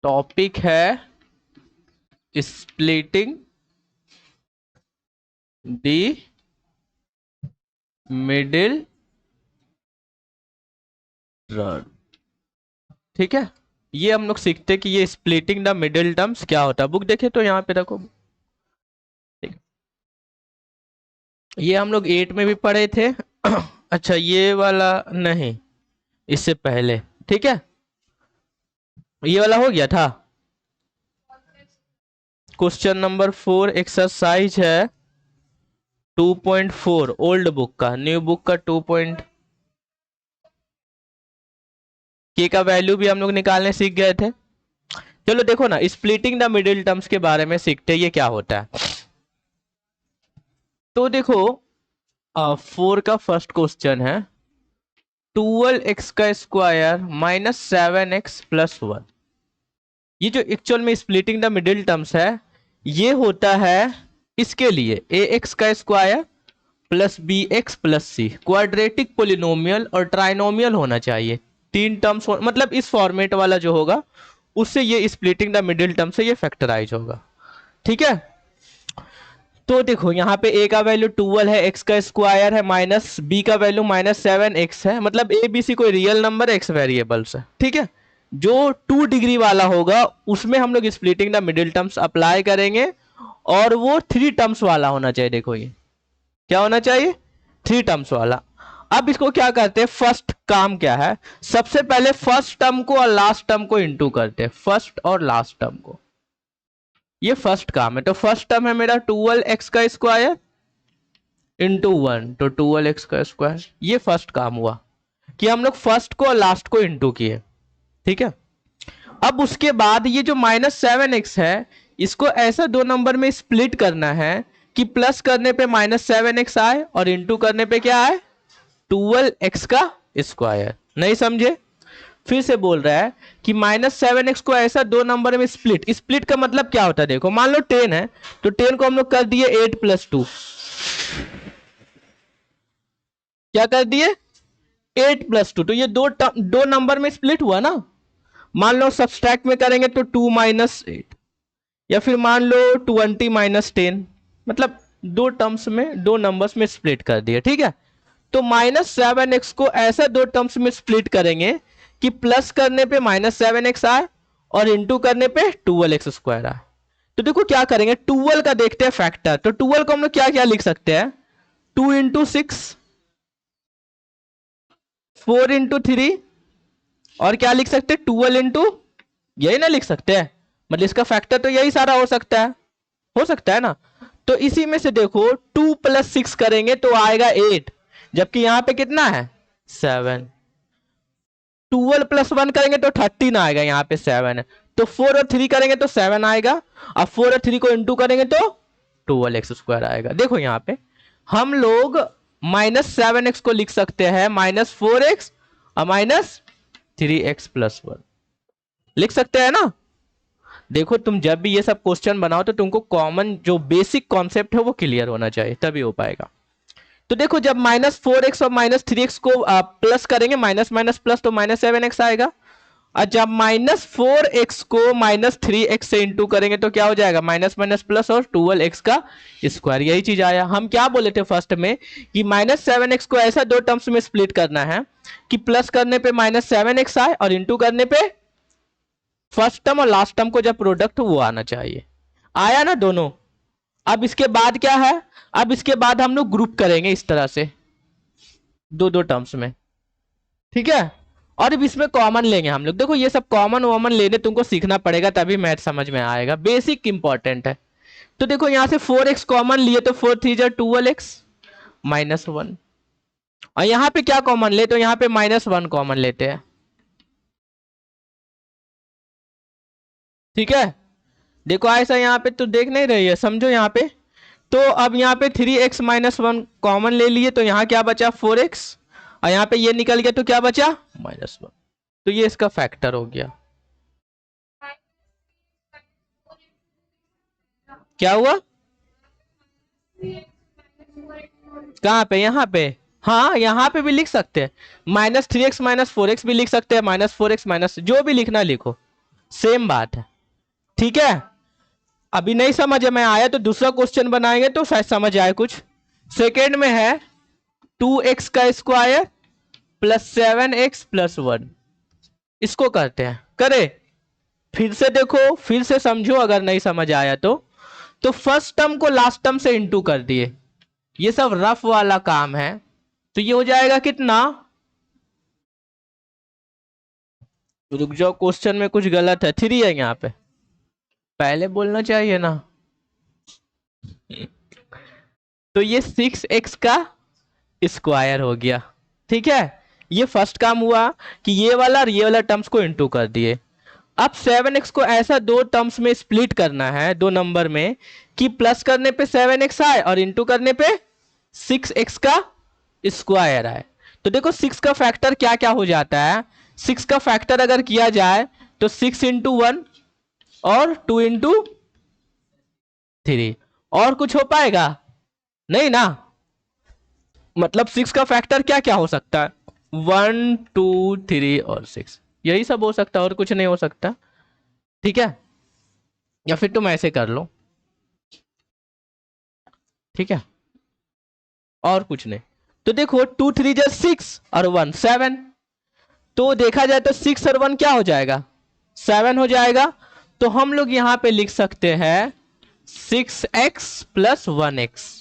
Topic है splitting the middle term. ठीक है, ये हम लोग सीखते कि ये स्प्लिटिंग द मिडिल टर्म्स क्या होता है। बुक देखे तो यहाँ पे रखो। ठीक। ये हम लोग 8 में भी पढ़े थे। अच्छा, ये वाला नहीं, इससे पहले। ठीक है, ये वाला हो गया था। क्वेश्चन नंबर 4 एक्सरसाइज है 2.4 ओल्ड बुक का। न्यू बुक का 2. के का वैल्यू भी हम लोग निकालने सीख गए थे। चलो देखो ना, स्प्लिटिंग द मिडिल टर्म्स के बारे में सीखते ये क्या होता है। तो देखो 4 का फर्स्ट क्वेश्चन है 12x का स्क्वायर माइनस 7x प्लस 1। ये जो एक्चुअल में स्प्लिटिंग द मिडिल टर्म्स है, ये होता है इसके लिए ax का square plus bx plus c। Quadratic polynomial और ट्राइनोमियल होना चाहिए, 3 टर्म्स मतलब इस फॉर्मेट वाला जो होगा उससे ये स्प्लिटिंग द मिडिल टर्म से ये फैक्टराइज होगा। ठीक है, तो देखो यहाँ पे a का वैल्यू 12 है, x का स्क्वायर है, माइनस b का वैल्यू माइनस 7x है, मतलब a b c कोई रियल नंबर x वेरिएबल्स है। ठीक है, जो 2 डिग्री वाला होगा उसमें हम लोग splitting the middle terms apply करेंगे और वो 3 टर्म्स वाला होना चाहिए। देखो ये क्या होना चाहिए, 3 टर्म्स वाला। अब इसको क्या करते हैं, फर्स्ट काम क्या है, सबसे पहले फर्स्ट टर्म को और लास्ट टर्म को इंटू करते हैं, फर्स्ट और लास्ट टर्म को। ये फर्स्ट काम है। तो फर्स्ट टर्म है मेरा 12x का स्क्वायर इंटू 1, तो 12x का स्क्वायर। ये फर्स्ट काम हुआ कि हम लोग फर्स्ट को और लास्ट को इंटू किए। ठीक है, अब उसके बाद ये जो माइनस 7x है इसको ऐसा 2 नंबर में स्प्लिट करना है कि प्लस करने पे माइनस 7x आए और इंटू करने पे क्या आए, 12x का स्क्वायर। नहीं समझे, फिर से बोल रहा है कि माइनस 7x को ऐसा 2 नंबर में स्प्लिट। स्प्लिट का मतलब क्या होता है, देखो मान लो 10 है तो 10 को हम लोग कर दिए 8 प्लस 2। क्या कर दिए, 8 प्लस 2। तो ये दो नंबर में स्प्लिट हुआ ना। मान लो सब्सट्रैक्ट में करेंगे तो 2 माइनस 8, या फिर मान लो 20 माइनस 10, मतलब 2 टर्म्स में 2 नंबर्स में स्प्लिट कर दिए। ठीक है, तो माइनस 7x को ऐसा 2 टर्म्स में स्प्लिट करेंगे कि प्लस करने पे माइनस 7x आए और इंटू करने पे 12x स्क्वायर आए। तो देखो क्या करेंगे, 12 का देखते हैं फैक्टर। तो 12 को हम लोग क्या क्या लिख सकते हैं, 2 इंटू 6, 4 इंटू 3, और क्या लिख सकते हैं 12 इंटू, यही ना लिख सकते हैं, मतलब इसका फैक्टर तो यही सारा हो सकता है ना। तो इसी में से देखो 2 प्लस 6 करेंगे तो आएगा 8, जबकि यहां पे कितना है 7। 12 प्लस 1 करेंगे तो 13 आएगा, यहाँ पे 7 है। तो 4 और 3 करेंगे तो 7 आएगा। अब 4 और 3 को इंटू करेंगे तो 12x स्क्वायर आएगा। देखो यहाँ पे हम लोग माइनस 7x को लिख सकते हैं माइनस 4x और माइनस 3x प्लस 1 लिख सकते हैं ना। देखो तुम जब भी ये सब क्वेश्चन बनाओ तो तुमको कॉमन जो बेसिक कॉन्सेप्ट है वो क्लियर होना चाहिए, तभी हो पाएगा। तो देखो जब माइनस 4x और माइनस 3x को प्लस करेंगे, माइनस माइनस प्लस, तो माइनस 7x आएगा। और जब माइनस 4x को माइनस 3x से इंटू करेंगे तो क्या हो जाएगा, माइनस माइनस प्लस और 12x का स्क्वायर। यही चीज आया। हम क्या बोले थे फर्स्ट में कि माइनस 7x को ऐसा 2 टर्म्स में स्प्लिट करना है कि प्लस करने पे माइनस 7x आए और इंटू करने पे फर्स्ट टर्म और लास्ट टर्म को जब प्रोडक्ट वो आना चाहिए। आया ना दोनों। अब इसके बाद क्या है, अब इसके बाद हम लोग ग्रुप करेंगे इस तरह से 2 टर्म्स में। ठीक है, और अब इसमें कॉमन लेंगे हम लोग। देखो ये सब कॉमन वॉमन लेने तुमको सीखना पड़ेगा, तभी मैथ समझ में आएगा, बेसिक इंपॉर्टेंट है। तो देखो यहां से 4x कॉमन लिए तो 4 3 जा 12x माइनस 1, और यहां पे क्या कॉमन ले, तो यहां पे माइनस 1 कॉमन लेते हैं। ठीक है, देखो ऐसा यहाँ पे तो देख नहीं रही है, समझो यहाँ पे। तो अब यहाँ पे 3x माइनस 1 कॉमन ले लिए तो यहाँ क्या बचा 4x, और यहाँ पे ये निकल गया तो क्या बचा माइनस 1। तो ये इसका फैक्टर हो गया। क्या हुआ, कहाँ पे, यहाँ पे। हाँ यहाँ पे भी लिख सकते हैं, माइनस 3x माइनस 4x भी लिख सकते हैं, माइनस 4x माइनस, जो भी लिखना लिखो, सेम बात है, ठीक है। अभी नहीं समझ में आया तो दूसरा क्वेश्चन बनाएंगे तो शायद समझ आए कुछ। सेकेंड में है 2x का स्क्वायर प्लस 7x प्लस 1, इसको करते हैं, करे फिर से देखो, फिर से समझो अगर नहीं समझ आया तो फर्स्ट टर्म को लास्ट टर्म से इंटू कर दिए, ये सब रफ वाला काम है। तो ये हो जाएगा कितना, रुक जाओ क्वेश्चन में कुछ गलत है, 3 है यहाँ पे, पहले बोलना चाहिए ना। तो ये 6x का स्क्वायर हो गया, ठीक है। ये फर्स्ट काम हुआ कि ये वाला और ये वाला टर्म्स को इंटू कर दिए। अब 7x को ऐसा दो टर्म्स में स्प्लिट करना है, दो नंबर में, कि प्लस करने पे 7x आए और इंटू करने पे 6x का स्क्वायर आए। तो देखो 6 का फैक्टर क्या क्या हो जाता है, 6 का फैक्टर अगर किया जाए तो 6 इंटू 1 और 2 इंटू 3, और कुछ हो पाएगा नहीं ना। मतलब 6 का फैक्टर क्या क्या हो सकता है, 1 2 3 और 6, यही सब हो सकता है और कुछ नहीं हो सकता, ठीक है। या फिर तुम ऐसे कर लो, ठीक है, और कुछ नहीं। तो देखो 2 3 जा 6 और 1 7, तो देखा जाए तो 6 और 1 क्या हो जाएगा, 7 हो जाएगा। तो हम लोग यहां पे लिख सकते हैं 6x प्लस 1x,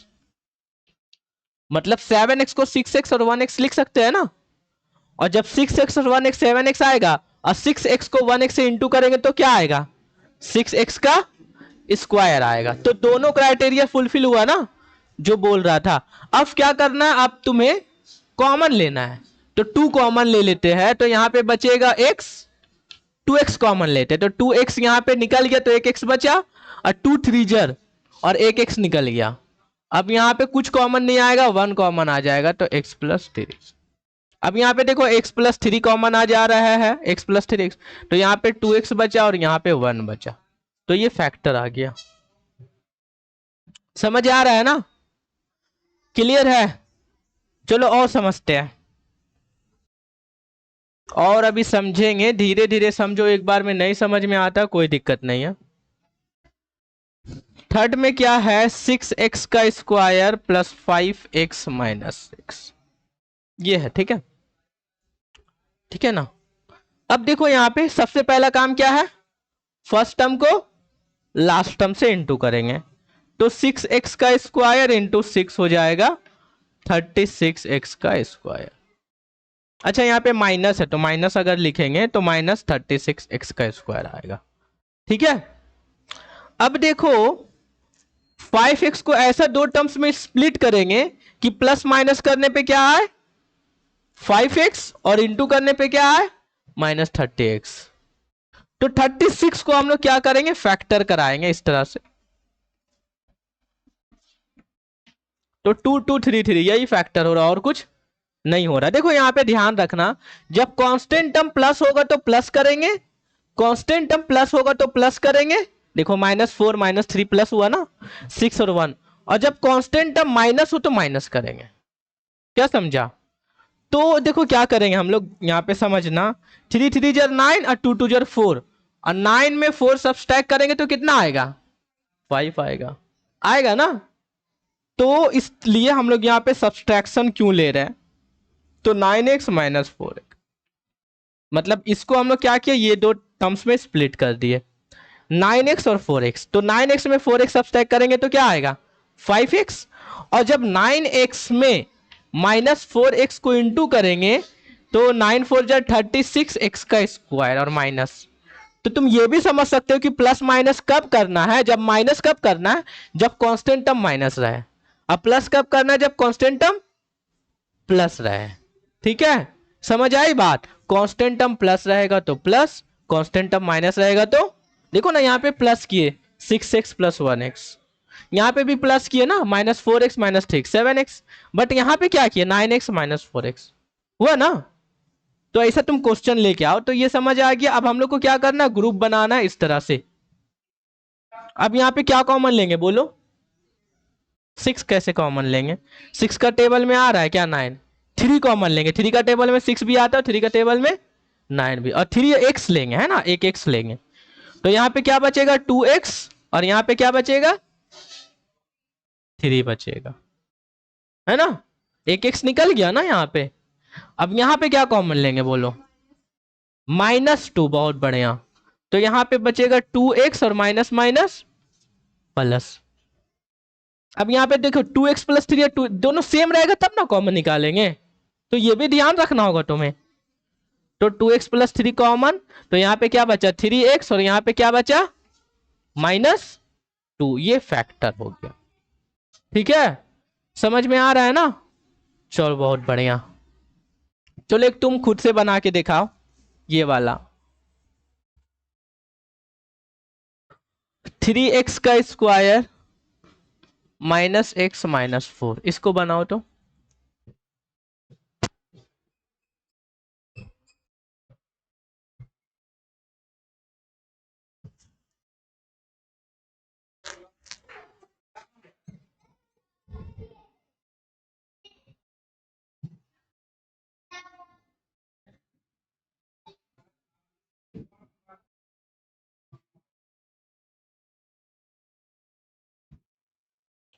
मतलब 7x को 6x और 1x लिख सकते हैं ना। और जब 6x और 1x 7x आएगा और 6x को 1x से इंटू करेंगे तो क्या आएगा, 6x का स्क्वायर आएगा। तो दोनों क्राइटेरिया फुलफिल हुआ ना जो बोल रहा था। अब क्या करना है, अब तुम्हें कॉमन लेना है, तो 2 कॉमन ले लेते हैं, तो यहां पे बचेगा x, 2x कॉमन लेते हैं, तो 2x यहां पे निकल गया तो एक x बचा, और 2 3 जर और एक x निकल गया। अब यहां पे कुछ कॉमन नहीं आएगा, 1 कॉमन आ जाएगा, तो x प्लस 3। अब यहाँ पे देखो x प्लस 3 कॉमन आ जा रहा है, x प्लस 3x, तो यहाँ पे 2x बचा और यहाँ पे 1 बचा, तो ये फैक्टर आ गया। समझ आ रहा है ना, क्लियर है। चलो और समझते हैं, और अभी समझेंगे, धीरे धीरे समझो, एक बार में नहीं समझ में आता कोई दिक्कत नहीं है। थर्ड में क्या है, 6x का स्क्वायर प्लस 5x माइनस 6, ये है, ठीक है, ठीक है ना। अब देखो यहां पे सबसे पहला काम क्या है, फर्स्ट टर्म को लास्ट टर्म से इंटू करेंगे, तो 6x का स्क्वायर इंटू 6 हो जाएगा 36x का स्क्वायर। अच्छा यहाँ पे माइनस है, तो माइनस अगर लिखेंगे तो माइनस 36x का स्क्वायर आएगा, ठीक है। अब देखो 5x को ऐसा दो टर्म्स में स्प्लिट करेंगे कि प्लस माइनस करने पे क्या आए 5x और इंटू करने पे क्या आए माइनस 30x। तो 36 को हम लोग क्या करेंगे, फैक्टर कराएंगे इस तरह से, तो 2 2 3 3 यही फैक्टर हो रहा, और कुछ नहीं हो रहा। देखो यहां पे ध्यान रखना, जब कांस्टेंट टर्म प्लस होगा तो प्लस करेंगे, कांस्टेंट टर्म प्लस होगा तो प्लस करेंगे। देखो -4 -3 प्लस हुआ ना, 6 और 1, और जब कांस्टेंट टर्म माइनस हो तो माइनस करेंगे। क्या समझा। तो देखो क्या करेंगे हम लोग यहाँ पे समझना, 3 3 जर 9 और 2 2 जर 4, और 9 में 4 सब्सट्रैक्ट करेंगे तो कितना आएगा 5 आएगा, आएगा ना। तो इसलिए हम लोग यहाँ पे सब्सट्रैक्शन क्यों ले रहे हैं, तो 9x माइनस 4x, मतलब इसको हम लोग क्या किया, ये दो टर्म्स में स्प्लिट कर दिए, 9x और 4x। तो 9x में 4x सब्सट्रैक्ट करेंगे तो क्या आएगा 5x, और जब 9x में -4x को इंटू करेंगे तो 9 4 जा 36x का स्क्वायर और माइनस। तो तुम ये भी समझ सकते हो कि प्लस माइनस कब करना है, जब माइनस कब करना है, जब कांस्टेंट टर्म माइनस रहे, अब प्लस कब करना है, जब कांस्टेंट टर्म प्लस रहे, ठीक है। समझ आई बात, कांस्टेंट टर्म प्लस रहेगा तो प्लस, कांस्टेंट टर्म माइनस रहेगा तो, देखो ना यहाँ पे प्लस किए 6x प्लस 1x, यहाँ पे भी प्लस किए ना -4x माइनस 3 7x, बट यहाँ पे क्या किए 9x माइनस 4x, हुआ ना। तो ऐसा तुम क्वेश्चन लेके आओ, तो ये समझ आ गया। अब हम लोग को क्या करना है, ग्रुप बनाना है इस तरह से। अब यहाँ पे क्या कॉमन लेंगे बोलो, 6 कैसे कॉमन लेंगे, 6 का टेबल में आ रहा है क्या 9, 3 कॉमन लेंगे, 3 का टेबल में 6 भी आता है, 3 का टेबल में 9 भी, और 3 x लेंगे है ना, एक x लेंगे, तो यहाँ पे क्या बचेगा 2x और यहाँ पे क्या बचेगा 3 बचेगा, है ना। एक x निकल गया ना यहाँ पे। अब यहाँ पे क्या कॉमन लेंगे बोलो, -2, बहुत बढ़िया। तो यहाँ पे बचेगा 2x और माइनस माइनस प्लस। अब यहाँ पे देखो 2x प्लस 3 2 दोनों सेम रहेगा तब ना कॉमन निकालेंगे, तो ये भी ध्यान रखना होगा तुम्हें। तो 2x प्लस 3 कॉमन, तो यहाँ पे क्या बचा 3x और यहाँ पे क्या बचा -2, ये फैक्टर हो गया। ठीक है, समझ में आ रहा है ना। चलो बहुत बढ़िया। चलो एक तुम खुद से बना के दिखाओ ये वाला। 3x का स्क्वायर -x -4, इसको बनाओ तो।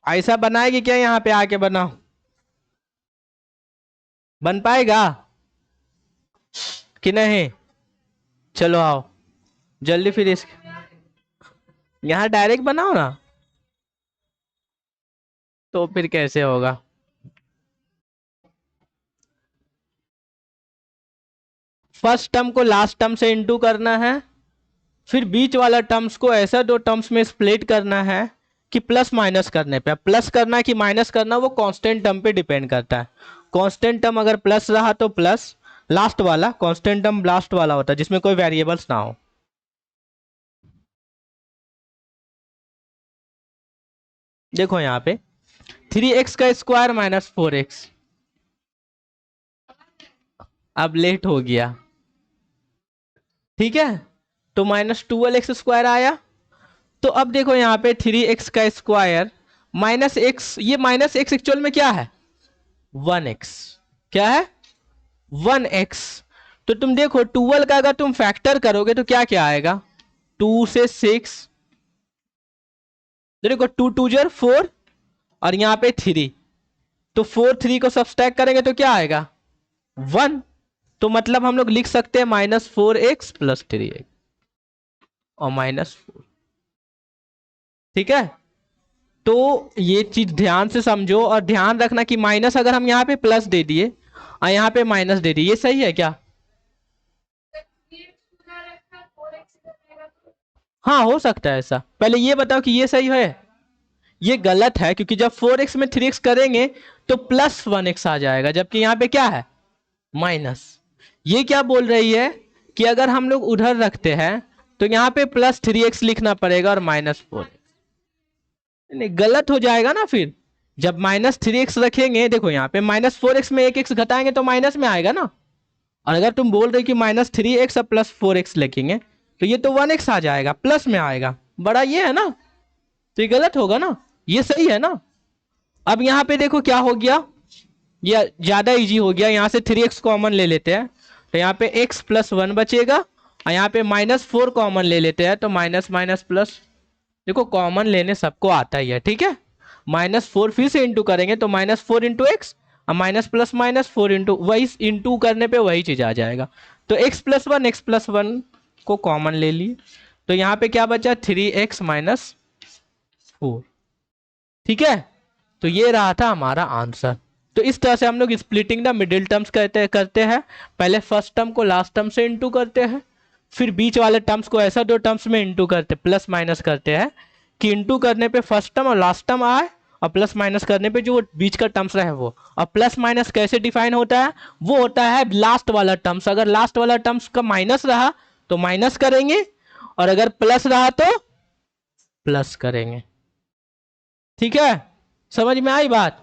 ऐसा बनाएगी क्या, यहाँ पे आके बनाओ, बन पाएगा कि नहीं। चलो आओ जल्दी, फिर इस यहाँ डायरेक्ट बनाओ ना, तो फिर कैसे होगा। फर्स्ट टर्म को लास्ट टर्म से इंटू करना है, फिर बीच वाला टर्म्स को ऐसा दो टर्म्स में स्प्लिट करना है कि प्लस माइनस करने पे, प्लस करना कि माइनस करना वो कांस्टेंट टर्म पे डिपेंड करता है। कांस्टेंट टर्म अगर प्लस रहा तो प्लस, लास्ट वाला कांस्टेंट टर्म लास्ट वाला होता है जिसमें कोई वेरिएबल्स ना हो। देखो यहाँ पे 3x का स्क्वायर -4x, अब लेट हो गया, ठीक है, तो -12x² आया। तो अब देखो यहाँ पे 3x का स्क्वायर -x, ये -x एक्चुअल में क्या है 1x, क्या है 1x। तो तुम देखो 12 का अगर तुम फैक्टर करोगे तो क्या क्या आएगा, 2 से 6, देखो 2 2 जार 4 और यहाँ पे 3, तो 4 3 को सब्सट्रैक्ट करेंगे तो क्या आएगा 1। तो मतलब हम लोग लिख सकते हैं -4x + 3x और -4। ठीक है, तो ये चीज ध्यान से समझो और ध्यान रखना कि माइनस अगर हम यहाँ पे प्लस दे दिए और यहाँ पे माइनस दे दिए, ये सही है क्या। हाँ हो सकता है ऐसा, पहले ये बताओ कि ये सही है। ये गलत है क्योंकि जब 4x में 3x करेंगे तो +1x आ जाएगा, जबकि यहाँ पे क्या है माइनस। ये क्या बोल रही है कि अगर हम लोग उधर रखते हैं तो यहाँ पे +3x लिखना पड़ेगा और -4x, नहीं गलत हो जाएगा ना फिर। जब -3x रखेंगे, देखो यहाँ पे -4x में एक x घटाएंगे तो माइनस में आएगा ना, और अगर तुम बोल रहे कि -3x और +4x लिखेंगे तो ये तो 1x आ जाएगा, प्लस में आएगा, बड़ा ये है ना, तो ये गलत होगा ना, ये सही है ना। अब यहाँ पे देखो क्या हो गया, ये ज्यादा इजी हो गया, यहाँ से 3x कॉमन ले लेते हैं तो यहाँ पे x + 1 बचेगा, और यहाँ पे -4 कॉमन ले लेते हैं तो माइनस माइनस प्लस, देखो कॉमन लेने सबको आता ही है, ठीक है। -4 फिर से इंटू करेंगे तो -4 × x और माइनस प्लस माइनस 4 इंटू, वही इंटू करने पे वही चीज आ जाएगा। तो x + 1 को कॉमन ले लिए, तो यहाँ पे क्या बचा 3x - 4, ठीक है। तो ये रहा था हमारा आंसर। तो इस तरह से हम लोग स्प्लिटिंग द मिडिल टर्म्स करते हैं। पहले फर्स्ट टर्म को लास्ट टर्म से इंटू करते हैं, फिर बीच वाले टर्म्स को ऐसा दो टर्म्स में इंटू करते, प्लस माइनस करते हैं कि इंटू करने पे फर्स्ट टर्म और लास्ट टर्म आए और प्लस माइनस करने पे जो बीच का टर्म्स रहे वो। और प्लस माइनस कैसे डिफाइन होता है, वो होता है लास्ट वाला टर्म्स, अगर लास्ट वाला टर्म्स का माइनस रहा तो माइनस करेंगे और अगर प्लस रहा तो प्लस करेंगे। ठीक है, समझ में आई बात।